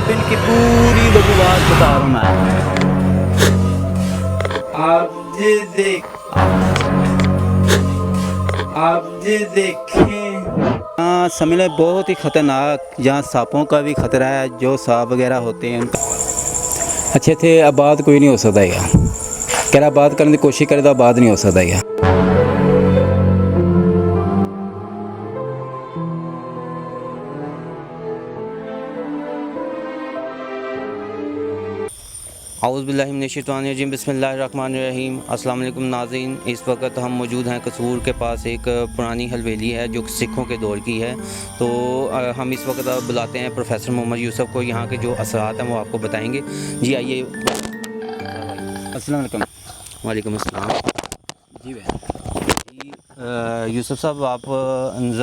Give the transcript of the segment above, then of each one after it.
इनकी पूरी वजूहात बता रहा हूँ मैं। आप ये देखें, हाँ समझ लें बहुत ही ख़तरनाक, जहाँ सांपों का भी ख़तरा है, जो सांप वगैरह होते हैं उनका। अच्छे थे आबाद कोई नहीं हो सकता है, कह रहा आबाद करने की कोशिश करे तो आबाद नहीं हो सकता है। औज़ुबिल्लाहिमिनश्शैतानिर्रजीम बिस्मिल्लाहिर्रहमानिर्रहीम। अस्सलाम वालेकुम नाज़रीन, इस वक्त हम मौजूद हैं कसूर के पास। एक पुरानी हवेली है जो सिखों के दौर की है। तो हम इस वक्त बुलाते हैं प्रोफेसर मोहम्मद यूसुफ को, यहाँ के जो असरात हैं वो आपको बताएंगे। जी आइए। अस्सलाम वालेकुम। वालेकुम अस्सलाम। जी यूसुफ साहब, आप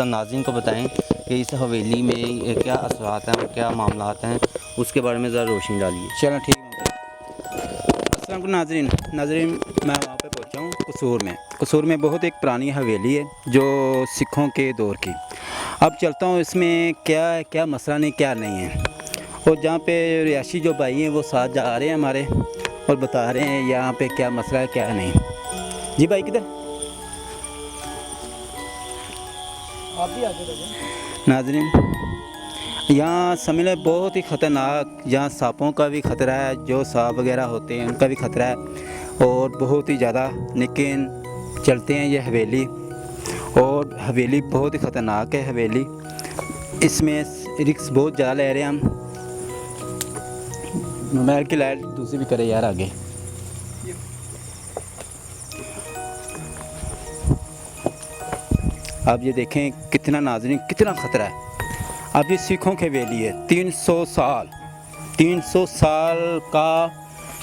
नाज़रीन को बताएं कि इस हवेली में क्या असरात हैं और क्या मामलात हैं, उसके बारे में ज़रा रोशनी डालिए। चलो ठीक है। अस्सलाम वालेकुम नाज़रीन, मैं वहाँ पे पहुँचा हूँ कसूर में बहुत एक पुरानी हवेली है जो सिखों के दौर की। अब चलता हूँ इसमें क्या मसला नहीं क्या नहीं है, और जहाँ पे रिहायशी जो भाई हैं वो साथ जा रहे हैं हमारे और बता रहे हैं यहाँ पे क्या मसला है क्या नहीं। जी भाई किधर, आप भी आगे नाज़रीन, यहाँ समझ लें बहुत ही ख़तरनाक, जहाँ सांपों का भी ख़तरा है, जो सांप वगैरह होते हैं उनका भी ख़तरा है, और बहुत ही ज़्यादा। लेकिन चलते हैं ये हवेली, और हवेली बहुत ही ख़तरनाक है हवेली। इसमें रिस्क बहुत ज़्यादा ले रहे हैं हम। मोबाइल की लाइट दूसरी भी करे यार आगे। आप ये देखें कितना नाज़रीन, कितना ख़तरा है। अब ये सिखों की हवेली है, 300 साल का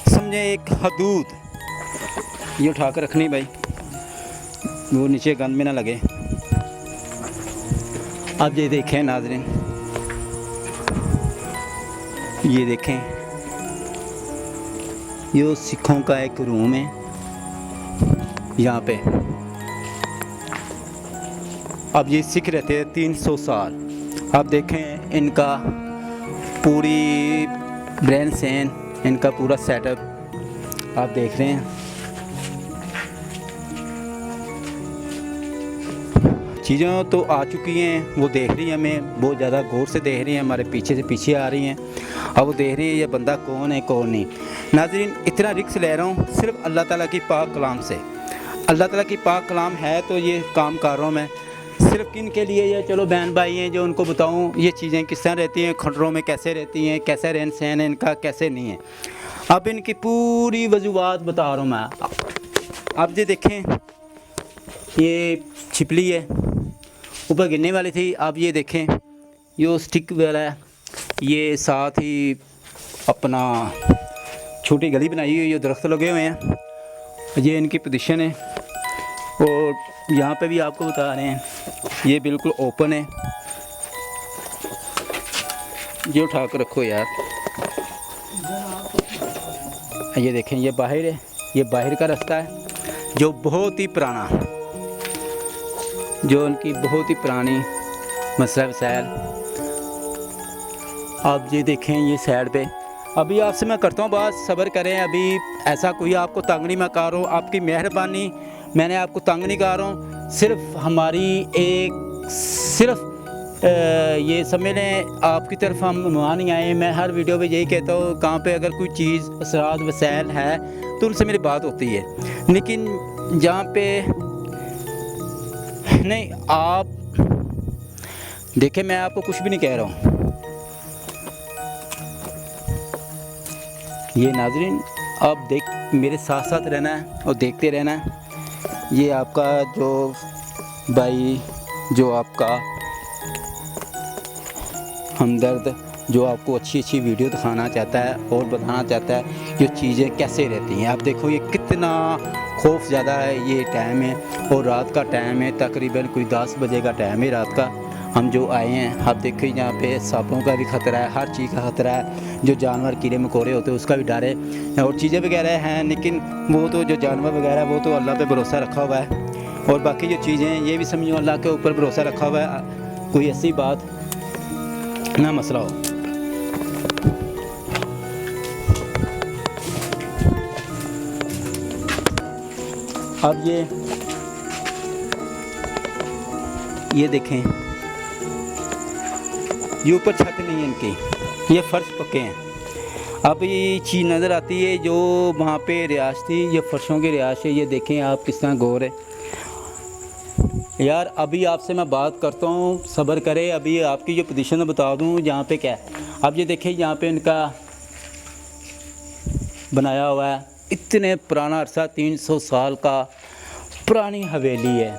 समझे एक हदूद। ये उठा कर रखनी भाई, वो नीचे गंद में ना लगे। अब ये देखें नाज़रीन, ये देखें, ये सिखों का एक रूम है यहाँ पे। अब ये सिख रहते हैं 300 साल। आप देखें इनका पूरी ब्रेन सेन, इनका पूरा सेटअप आप देख रहे हैं। चीज़ें तो आ चुकी हैं, वो देख रही हैं, हमें बहुत ज़्यादा गौर से देख रही हैं, हमारे पीछे से पीछे आ रही हैं। अब वो देख रही है ये बंदा कौन है कौन नहीं। नाज़रीन, इतना रिस्क ले रहा हूँ सिर्फ अल्लाह ताला की पाक कलाम से। अल्लाह ताला की पाक कलाम है तो ये काम कर रहा हूँ मैं। सिर्फ किन के लिए, ये चलो बहन भाई हैं जो उनको बताऊं ये चीज़ें किस तरह रहती हैं, खंडरों में कैसे रहती हैं, कैसे रहन सहन है इनका, कैसे नहीं है। अब इनकी पूरी वजूहात बता रहा हूँ मैं। अब ये देखें, ये छिपली है, ऊपर गिरने वाली थी। अब ये देखें, ये स्टिक वाला है, ये साथ ही अपना छोटी गली बनाई हुई है, ये दरख्त लगे हुए हैं। ये इनकी पोजीशन है, और यहाँ पे भी आपको बता रहे हैं ये बिल्कुल ओपन है। ये उठा कर रखो यार। ये देखें, ये बाहर है, ये बाहर का रास्ता है जो बहुत ही पुराना, जो उनकी बहुत ही पुरानी मसला वसाइल। आप ये देखें, ये साइड पे। अभी आपसे मैं करता हूँ बात, सब्र करें। अभी ऐसा कोई आपको तंग नहीं मैं कर रहा हूँ, आपकी मेहरबानी, मैंने आपको तंग नहीं कर रहा हूँ। सिर्फ हमारी एक ये समझ लें आपकी तरफ हम नुआ नहीं आए। मैं हर वीडियो में यही कहता हूँ, कहाँ पे अगर कोई चीज़ असरात वसैल है तो उनसे मेरी बात होती है, लेकिन जहाँ पे नहीं, आप देखें मैं आपको कुछ भी नहीं कह रहा हूँ। ये नाज़रीन, आप देख मेरे साथ साथ रहना है और देखते रहना है। ये आपका जो भाई, जो आपका हमदर्द, जो आपको अच्छी अच्छी वीडियो दिखाना चाहता है और बताना चाहता है ये चीज़ें कैसे रहती हैं। आप देखो ये कितना खौफ ज़्यादा है, ये टाइम है और रात का टाइम है, तकरीबन कोई 10 बजे का टाइम है रात का। हम जो आए हैं, आप देखो यहाँ पे सांपों का भी ख़तरा है, हर चीज़ का ख़तरा है। जो जानवर कीड़े मकोड़े होते हैं उसका भी डर है, और चीज़ें वगैरह हैं, लेकिन वो तो जो जानवर वगैरह वो तो अल्लाह पे भरोसा रखा हुआ है। और बाकी जो चीज़ें हैं ये भी समझो अल्लाह के ऊपर भरोसा रखा हुआ है, कोई ऐसी बात ना मसला हो। अब ये देखें, ये ऊपर छत नहीं है इनकी, ये फर्श पक्के हैं। अब ये चीज़ नज़र आती है जो वहाँ पे रिहाश थी, ये फर्शों की रिहाश है। ये देखें आप किस तरह गौर है यार। अभी आपसे मैं बात करता हूँ, सब्र करें। अभी आपकी जो पोजीशन बता दूँ यहाँ पे क्या है। अब ये देखें यहाँ पे इनका बनाया हुआ है, इतने पुराना अरसा, 300 साल का पुरानी हवेली है।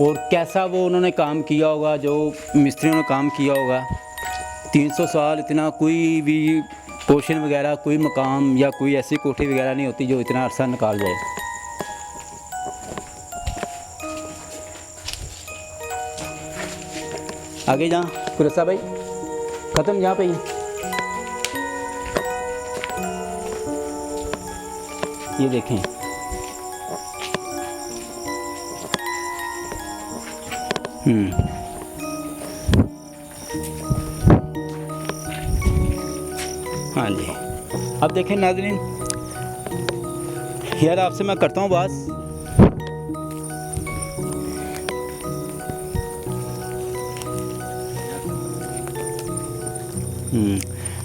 और कैसा वो उन्होंने काम किया होगा, जो मिस्त्रियों ने काम किया होगा 300 साल। इतना कोई भी पोर्शन वगैरह, कोई मकाम या कोई ऐसी कोठी वगैरह नहीं होती जो इतना अरसा निकाल जाए। आगे जहाँ कुरसा भाई ख़त्म जहाँ पे ये देखें, हाँ जी। अब देखें नाज़रीन, यार आपसे मैं करता हूँ बात।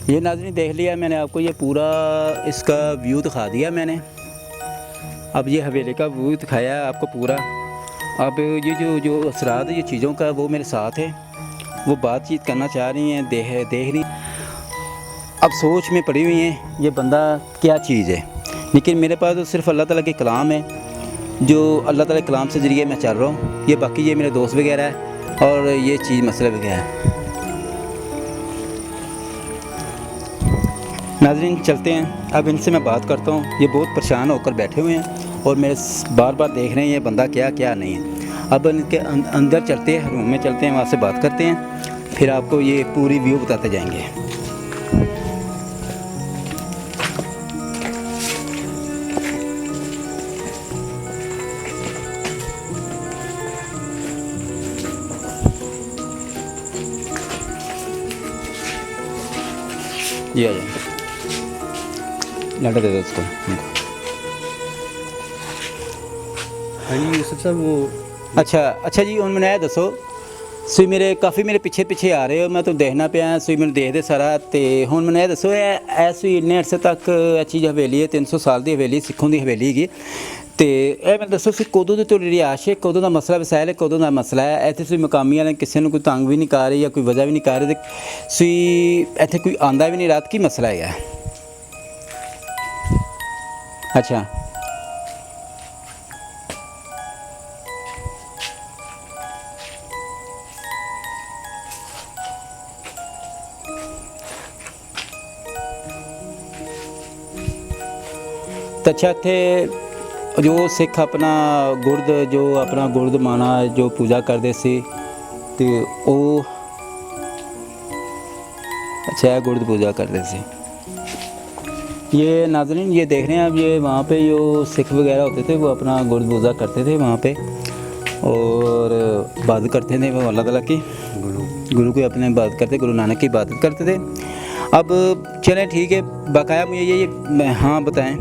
ये नाज़रीन देख लिया मैंने, आपको ये पूरा इसका व्यू दिखा दिया मैंने। अब ये हवेली का व्यू दिखाया है आपको पूरा। अब ये जो असरात ये चीज़ों का वो मेरे साथ है, वो बातचीत करना चाह रही हैं, देख रही। अब सोच में पड़ी हुई हैं ये बंदा क्या चीज़ है। लेकिन मेरे पास तो सिर्फ अल्लाह ताला के कलाम है, जो अल्लाह ताला के कलाम से ज़रिए मैं चल रहा हूँ। ये बाकी ये मेरे दोस्त वगैरह है और ये चीज़ मसला वगैरह है। नाज़रीन चलते हैं, अब इनसे मैं बात करता हूँ। ये बहुत परेशान होकर बैठे हुए हैं और मेरे बार बार देख रहे हैं ये बंदा क्या नहीं है। अब इनके अंदर चलते हैं, रूम में चलते हैं, वहाँ से बात करते हैं, फिर आपको ये पूरी व्यू बताते जाएंगे। ये आ जाए, लाटा दे दो उसको। हाँ जी यूसुफ साहब वो अच्छा जी, ਹੁਣ ਮੈਨੂੰ ਇਹ ਦੱਸੋ ਤੁਸੀਂ ਮੇਰੇ ਕਾਫੀ ਮੇਰੇ ਪਿੱਛੇ ਆ ਰਹੇ ਹੋ, ਮੈਂ ਤੁਹਾਨੂੰ ਦੇਖਣਾ ਪਿਆ, ਤੁਸੀਂ ਮੈਨੂੰ ਦੇਖਦੇ ਸਾਰਾ। ਤੇ ਹੁਣ ਮੈਨੂੰ ਇਹ ਦੱਸੋ ਇਹ ਐਸੀ ਇੰਨੇ ਅਰਸੇ ਤੱਕ ਇਹ ਚੀਜ਼ ਹਵੇਲੀ ਹੈ, 300 ਸਾਲ ਦੀ ਹਵੇਲੀ, ਸਿੱਖੋਂ ਦੀ ਹਵੇਲੀ ਹੈਗੀ। ਤੇ ਇਹ ਮੈਨੂੰ ਦੱਸੋ ਤੁਸੀਂ ਕਦੋਂ ਦੀ ਤੁਹਾਡੀ ਰਿਹਾਇਸ਼ ਹੈ, ਕਦੋਂ ਦਾ ਮਸਲਾ ਵਸਾਇਲ ਹੈ, ਕਦੋਂ ਦਾ ਮਸਲਾ ਹੈ ਇੱਥੇ? ਤੁਸੀਂ ਮਕਾਮੀਆਂ ਨੇ ਕਿਸੇ ਨੂੰ ਕੋਈ ਤੰਗ ਵੀ ਨਹੀਂ ਕਰ ਰਹੇ ਜਾਂ ਕੋਈ ਵਜ੍ਹਾ ਵੀ ਨਹੀਂ ਕਰ ਰਹੇ, ਤੇ ਤੁਸੀਂ ਇੱਥੇ ਕੋਈ ਆਂਦਾ ਵੀ ਨਹੀਂ ਰਾਤ, ਕੀ ਮਸਲਾ ਹੈਗਾ? अच्छा तो अच्छा इत्थे जो सिख अपना गुरद जो अपना गुरद माना जो पूजा करते सी ते ओ अच्छा गुरद पूजा करते सी। ये नाज़रीन ये देख रहे हैं अब, ये वहाँ पे जो सिख वगैरह होते थे वो अपना गुरद पूजा करते थे वहाँ पे और इबादत करते थे वो अल्लाह ताला की, गुरु की अपने इबादत करते, गुरु नानक की इबादत करते थे। अब चलें ठीक है, बकाया मुझे ये हाँ बताएं।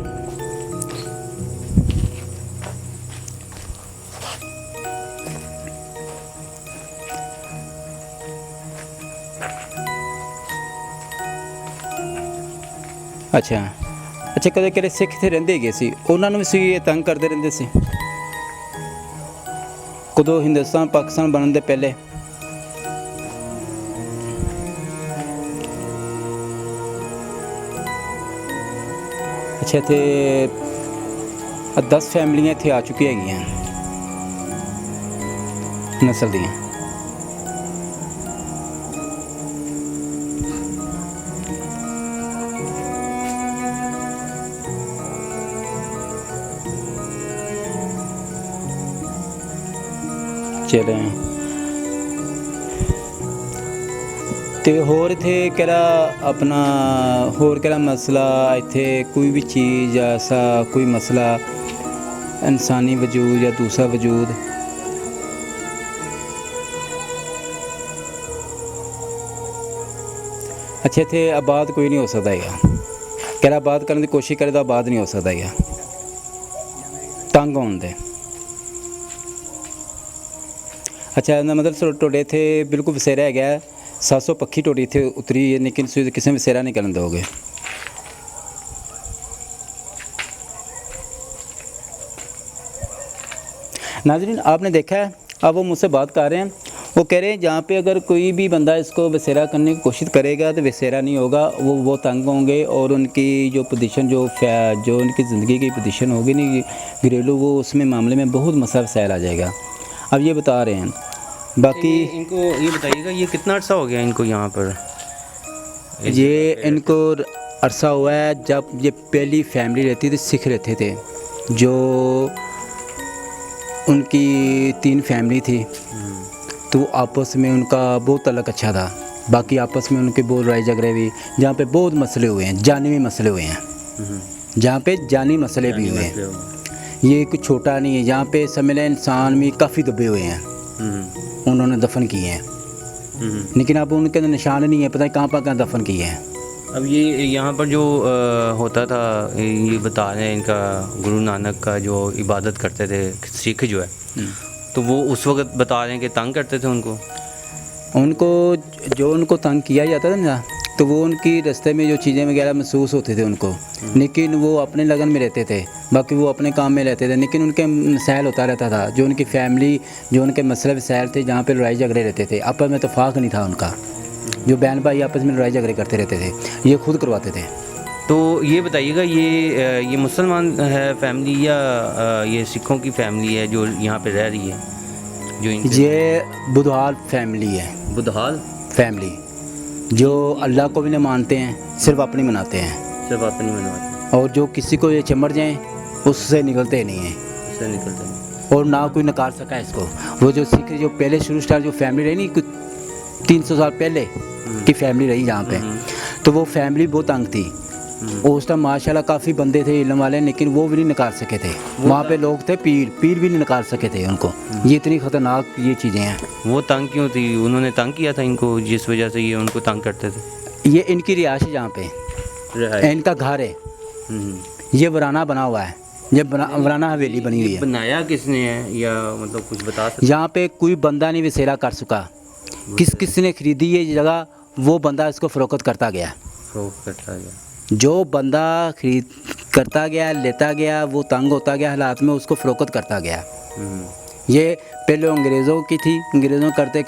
अच्छा कदे किहड़े सिख इत्थे रहिंदे गए सी, उन्हां नूं भी तंग करते रहंदे सी कदों हिंदुस्तान पाकिस्तान बनने दे पहले? अच्छा इत्थे 10 फैमिलियां इत्थे आ चुकी हैगियां नस्ल दियां। चले तो होर इत्थे केड़ा अपना होर केड़ा मसला इत्थे कोई भी चीज़ ऐसा कोई मसला इंसानी वजूद या दूसरा वजूद। अच्छे थे आबाद कोई नहीं हो सकता है, कह रहा आबाद करने की कोशिश करे तो आबाद नहीं हो सकता है, तंग होने दे। अच्छा ਇਹਦਾ ਮਤਲਬ ਸੋ ਟੋਡੇ ਇੱਥੇ ਬਿਲਕੁਲ ਵਸੇਰਾ ਹੈਗਾ 700 ਪੱਖੀ ਟੋਡੀ ਇੱਥੇ ਉਤਰੀ ਹੈ ਲੇਕਿਨ ਤੁਸੀਂ ਕਿਸੇ ਨੂੰ ਵਸੇਰਾ नहीं करने दोगे। नाज़रीन आपने देखा है, अब वो मुझसे बात कर रहे हैं, वो कह रहे हैं जहाँ पे अगर कोई भी बंदा इसको वसेरा करने की कोशिश करेगा तो वसेरा नहीं होगा, वो तंग होंगे और उनकी जो पोजीशन जो उनकी ज़िंदगी की पोजीशन होगी नहीं घरेलू, वो उसमें मामले में बहुत मसला वसाइल आ जाएगा। अब ये बता रहे हैं। बाकी इनको ये बताइएगा ये कितना अर्सा हो गया इनको यहाँ पर? ये इनको अरसा हुआ है जब ये पहली फैमिली रहती थी, सिख रहते थे, जो उनकी 3 फैमिली थी तो आपस में उनका बहुत तल्लक अच्छा था। बाकी आपस में उनके बहुत लड़ाई झगड़े हुए, जहाँ पे बहुत मसले हुए हैं, जानी मसले हुए हैं, जहाँ पे जानी मसले भी हुए हैं। ये कुछ छोटा नहीं है, जहाँ पे समझ लें इंसान भी काफ़ी दबे हुए हैं, उन्होंने दफन किए हैं, लेकिन अब उनके निशान नहीं है, पता नहीं कहाँ दफन किए हैं। अब ये यहाँ पर जो होता था, ये बता रहे हैं इनका गुरु नानक का जो इबादत करते थे सिख जो है, तो वो उस वक्त बता रहे हैं कि तंग करते थे उनको तंग किया जाता था ना, तो वो उनकी रास्ते में जो चीज़ें वगैरह महसूस होती थी उनको, लेकिन वो अपने लगन में रहते थे, बाकी वो अपने काम में रहते थे, लेकिन उनके मसाइल होता रहता था, जो उनकी फैमिली जो उनके मसले वसाइल थे, जहाँ पे लड़ाई झगड़े रहते थे, आपस में इत्तेफाक नहीं था उनका, जो बहन भाई आपस में लड़ाई झगड़े करते रहते थे, ये खुद करवाते थे। तो ये बताइएगा ये मुसलमान है फैमिली या ये सिखों की फैमिली है जो यहाँ पे रह रही है? जो ये बुदहाल फैमिली है, बुदहाल फैमिली जो अल्लाह को भी नहीं मानते हैं, सिर्फ अपनी मनाते हैं, सिर्फ अपनी मनवाते, और जो किसी को ये चिमड़ जाएँ उससे निकलते नहीं हैं, उससे निकलते नहीं, और ना कोई नकार सका इसको। वो जो सिख जो पहले शुरू स्टार्ट जो फैमिली रही नहीं, कुछ 300 साल पहले की फैमिली रही जहाँ पे, तो वो फैमिली बहुत तंग थी, और उस टाइम माशाल्लाह काफ़ी बंदे थे इल्म वाले, लेकिन वो भी नहीं निकाल सके थे, वहाँ पे लोग थे पीर भी नहीं निकाल सके थे उनको। ये इतनी ख़तरनाक ये चीज़ें हैं। वो तंग क्यों थी? उन्होंने तंग किया था इनको, जिस वजह से ये उनको तंग करते थे? ये इनकी रिहाइश है, जहाँ पे इनका घर है, ये वराना बना हुआ है, ये वराना हवेली बनी हुई है। बनाया किसने है या मतलब कुछ बता सकते? यहाँ पे कोई बंदा नहीं वसेरा कर सका, किसने खरीदी ये जगह, वो बंदा इसको फ़रोख्त करता गया, जो बंदा खरीद करता गया, लेता गया, वो तंग होता गया हालात में, उसको फ़रोख्त करता गया। ये पहले अंग्रेज़ों की थी, अंग्रेज़ों करते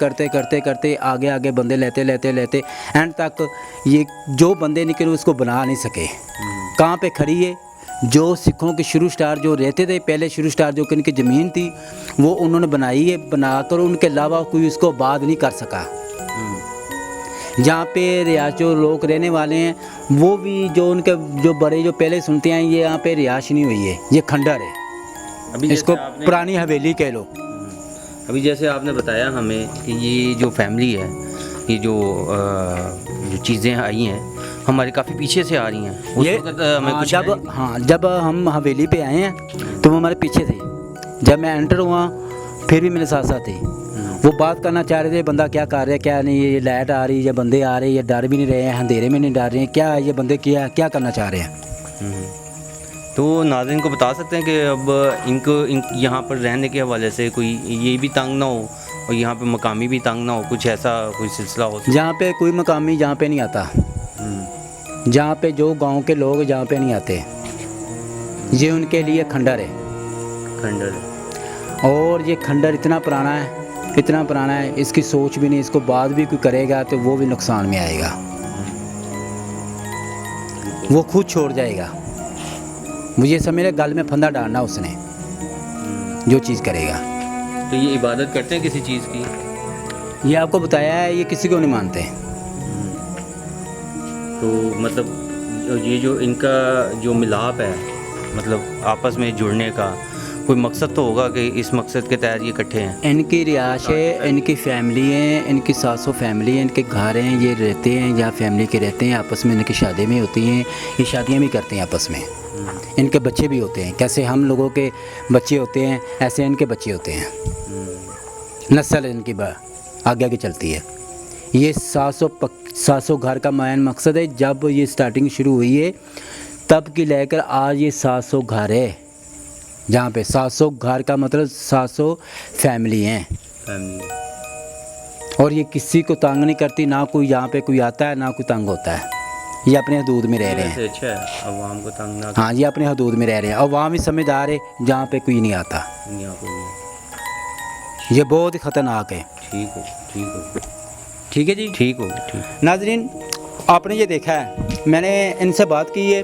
आगे बंदे लेते एंड तक ये जो बंदे निकले उसको बना नहीं सके। कहाँ पे खड़ी है? जो सिखों के शुरू स्टार जो रहते थे, पहले शुरू स्टार जो कि इनकी ज़मीन थी, वो उन्होंने बनाई है, बनाकर उनके अलावा कोई उसको आबाद नहीं कर सका। जहाँ पे रियाश जो लोग रहने वाले हैं, वो भी जो उनके जो बड़े जो पहले सुनते हैं, ये यहाँ पे रिहाइश नहीं हुई है, ये खंडर है, अभी इसको पुरानी हवेली कह लो। अभी जैसे आपने बताया हमें कि ये जो फैमिली है, ये जो चीज़ें आई हैं हमारे काफ़ी पीछे से आ रही हैं, उस वक्त हमें कुछ जब हम हवेली पे आए हैं तो वो हमारे पीछे थे, जब मैं एंटर हुआ फिर भी मेरे साथ थे, वो बात करना चाह रहे थे, बंदा क्या कर रहा है क्या नहीं, ये लाइट आ रही है या बंदे आ रहे हैं, या डर भी नहीं रहे हैं, अंधेरे में नहीं डर रहे हैं, क्या ये बंदे क्या करना चाह रहे हैं। तो नाज़रीन को बता सकते हैं कि अब इनको यहाँ पर रहने के हवाले से कोई ये भी तंग ना हो और यहाँ पे मकामी भी तंग ना हो, कुछ ऐसा कोई सिलसिला हो? जहाँ पे कोई मकामी जहाँ पे नहीं आता, जहाँ पे जो गांव के लोग जहाँ पे नहीं आते, ये उनके लिए खंडर है, और ये खंडर इतना पुराना है, इसकी सोच भी नहीं, इसको बाद भी कोई करेगा तो वो भी नुकसान में आएगा, वो खुद छोड़ जाएगा। मुझे समझ गल में फंदा डालना उसने जो चीज़ करेगा। तो ये इबादत करते हैं किसी चीज़ की? ये आपको बताया है, ये किसी को नहीं मानते। तो मतलब ये जो इनका जो मिलाप है, मतलब आपस में जुड़ने का कोई मकसद तो होगा कि इस मकसद के तहत ये इकट्ठे हैं। इनकी रिहाइश है, इनकी फैमिली है, इनकी 700 फैमिली है, इनके घर हैं, ये रहते हैं, यहाँ फैमिली के रहते हैं, आपस में इनकी शादी में होती हैं, ये शादियाँ भी करते हैं आपस में। इनके बच्चे भी होते हैं, कैसे हम लोगों के बच्चे होते हैं ऐसे इनके बच्चे होते हैं। नस्ल इनकी आगे आगे चलती है। ये 700 घर का मैन मकसद है। जब ये स्टार्टिंग शुरू हुई है तब की लेकर आज ये 700 घर है, जहाँ पे 700 घर का मतलब 700 फैमिली हैं। और ये किसी को तंग नहीं करती, ना कोई यहाँ पे कोई आता है ना कोई तंग होता है। ये अपने हदूद में रह रहे हैं। अच्छा है, अवाम को तंग ना। हाँ, ये अपने हदूद में रह रहे हैं। अवाम ही समझदार है, जहाँ पे कोई नहीं आता। ये बहुत ही ख़तरनाक है। ठीक हो, ठीक हो, ठीक है जी, ठीक हो, ठीक। नाज़रीन, आपने ये देखा है, मैंने इनसे बात की है।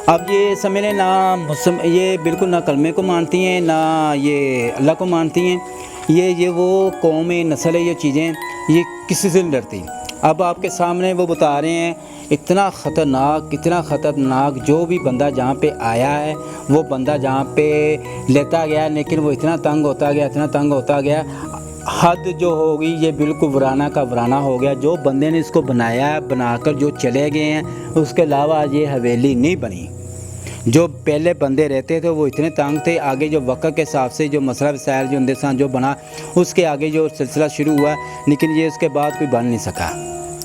अब ये समझ लें ना मुस्लिम, ये बिल्कुल ना कलमे को मानती हैं ना ये अल्लाह को मानती हैं। ये वो कौम है, नस्ल है, ये चीज़ें ये किसी से नहीं डरती। अब आपके सामने वो बता रहे हैं इतना ख़तरनाक जो भी बंदा जहाँ पे आया है वो बंदा जहाँ पे लेता गया, लेकिन वो इतना तंग होता गया, हद जो होगी ये बिल्कुल वराना का वराना हो गया। जो बंदे ने इसको बनाया है, बनाकर जो चले गए हैं, उसके अलावा ये हवेली नहीं बनी। जो पहले बंदे रहते थे वो इतने तंग थे, आगे जो वक्त के हिसाब से जो मसला वसाइल जो उनके साथ जो बना, उसके आगे जो सिलसिला शुरू हुआ, लेकिन ये उसके बाद कोई बन नहीं सका।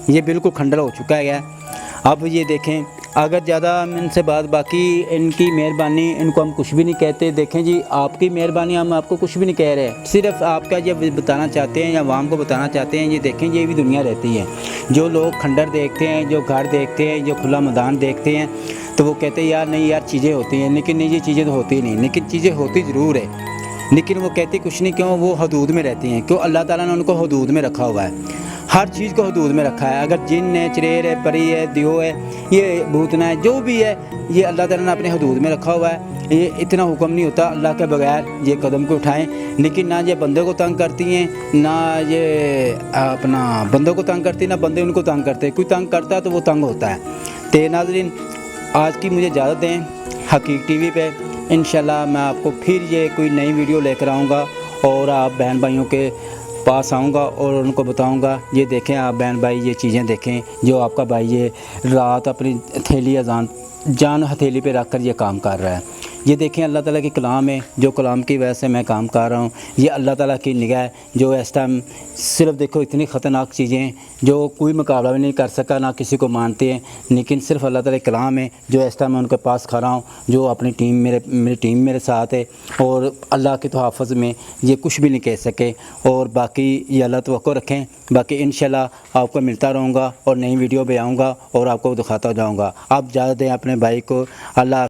ये बिल्कुल खंडर हो चुका है। अब ये देखें, अगर ज़्यादा इनसे बात, बाकी इनकी मेहरबानी, इनको हम कुछ भी नहीं कहते। देखें जी, आपकी मेहरबानी, हम आपको कुछ भी नहीं कह रहे, सिर्फ आपका ये बताना चाहते हैं या आवाम को बताना चाहते हैं। ये देखें, ये भी दुनिया रहती है। जो लोग खंडर देखते हैं, जो घर देखते हैं, जो खुला मैदान देखते हैं, तो वो कहते हैं यार नहीं यार चीज़ें होती हैं, लेकिन नहीं, ये चीज़ें तो होती नहीं। लेकिन चीज़ें होती ज़रूर है, लेकिन वो कहती कुछ नहीं। क्यों? वो हदूद में रहती हैं। क्यों? अल्लाह ताला ने उनको हदूद में रखा हुआ है। हर चीज़ को हदूद में रखा है। अगर जिन है, चरेर है, परी है, दियो है, ये भूतना है, जो भी है, ये अल्लाह ताला ने अपने हदूद में रखा हुआ है। ये इतना हुक्म नहीं होता अल्लाह के बगैर ये कदम को उठाएं। लेकिन ना ये बंदे को तंग करती हैं, ना ये अपना बंदों को तंग करती, ना बंदे उनको तंग करते। कोई तंग करता है तो वो तंग होता है। तो नाज़रीन, आज की मुझे इजाज़त दें। हकीक टीवी पे इंशाल्लाह मैं आपको फिर ये कोई नई वीडियो लेकर आऊँगा और आप बहन भाइयों के पास आऊँगा और उनको बताऊँगा। ये देखें आप बहन भाई, ये चीज़ें देखें जो आपका भाई ये रात अपनी हथेली जान हथेली पे रख कर ये काम कर रहा है। ये देखें, अल्लाह ताला की कलाम है, जो कलाम की वजह से मैं काम कर रहा हूँ। ये अल्लाह ताला की निगाह है जो इस टाइम सिर्फ देखो इतनी ख़तरनाक चीज़ें जो कोई मुकाबला भी नहीं कर सका, ना किसी को मानते हैं, लेकिन सिर्फ अल्लाह ताला की कलाम है जो इस टाइम मैं उनके पास खड़ा हूँ। जो अपनी टीम मेरी टीम मेरे साथ है और अल्लाह के तोहफ़्फ़ुज़ में ये कुछ भी नहीं कह सके। और बाकी ये अल्लाह तवक्को रखें। बाकी इंशाल्लाह आपको मिलता रहूँगा और नई वीडियो भी आऊँगा और आपको दिखाता जाऊँगा। आप इजाज़त दें अपने भाई को। अल्लाह